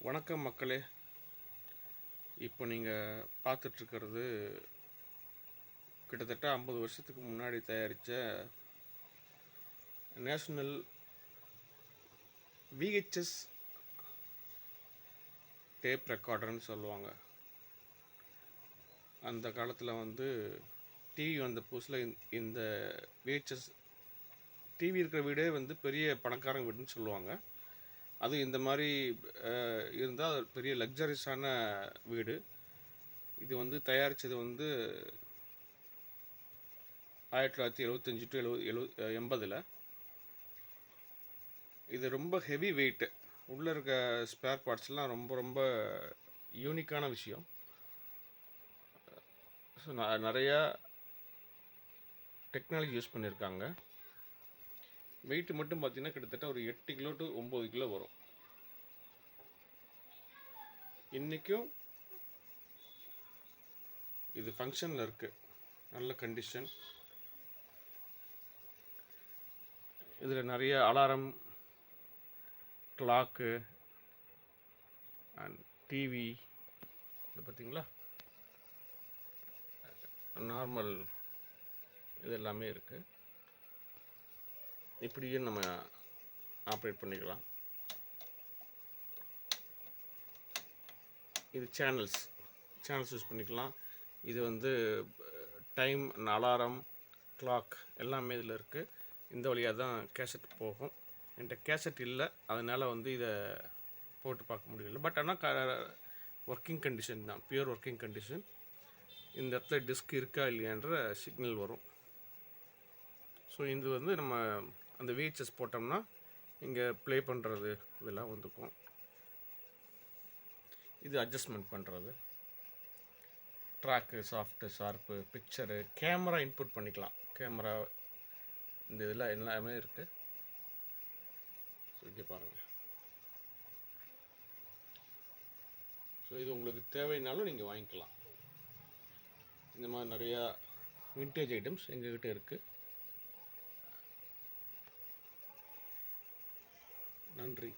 வணக்கம் மக்களே. இப்போ நீங்கள் பார்த்துட்ருக்கிறது கிட்டத்தட்ட 50 வருஷத்துக்கு முன்னாடி தயாரித்த நேஷ்னல் விஹெச்எஸ் டேப் ரெக்கார்டர்னு சொல்லுவாங்க. அந்த காலத்தில் டிவி வந்த புதுசில் இந்த விஹெச்எஸ் டிவி இருக்கிற வீடே பெரிய பணக்காரங்க வீடுன்னு சொல்லுவாங்க. அது இந்த மாதிரி இருந்தால் அது பெரிய லக்ஸரிஸான வீடு. இது தயாரித்தது 1975 டு 80. இது ரொம்ப ஹெவி வெயிட்டு. உள்ளே இருக்க ஸ்பேர் பார்ட்ஸ்லாம் ரொம்ப ரொம்ப யூனிக்கான விஷயம். ஸோ நிறையா டெக்னாலஜி யூஸ் பண்ணியிருக்காங்க. வெயிட்டு மட்டும் பார்த்திங்கன்னா கிட்டத்தட்ட ஒரு 8 கிலோ டு 9 கிலோ வரும். இன்றைக்கும் இது ஃபங்க்ஷனில் இருக்குது, நல்ல கண்டிஷன். இதில் நிறைய அலாரம், கிளாக்கு அண்ட் டிவி, இது பார்த்திங்களா, நார்மல் இது எல்லாமே இருக்குது. இப்படியே நம்ம ஆப்ரேட் பண்ணிக்கலாம். இது சேனல்ஸ் யூஸ் பண்ணிக்கலாம். இது டைம், அலாரம், கிளாக் எல்லாமே இதில் இருக்குது. இந்த வழியாக தான் கேசட் போகும். என்கிட்ட கேசட் இல்லை, அதனால் இதை போட்டு பார்க்க முடியல. பட் ஆனால் ஒர்க்கிங் கண்டிஷன் தான், பியூர் ஒர்க்கிங் கண்டிஷன். இந்த இடத்துல டிஸ்க் இருக்கா இல்லையான்ற சிக்னல் வரும். ஸோ இது நம்ம அந்த விஹெச்எஸ் போட்டோம்னா இங்கே ப்ளே பண்ணுறது இதெல்லாம் வந்துக்கும். இது அட்ஜஸ்ட்மெண்ட் பண்ணுறது, track, soft, sharp, picture, camera input பண்ணிக்கலாம். கேமரா இந்த இதெல்லாம் எல்லாமே இருக்குது. ஸோ இங்கே பாருங்கள். ஸோ இது உங்களுக்கு தேவைனாலும் நீங்கள் வாங்கிக்கலாம். இந்த மாதிரி நிறையா விண்டேஜ் ஐட்டம்ஸ் எங்ககிட்ட இருக்குது. நன்றி.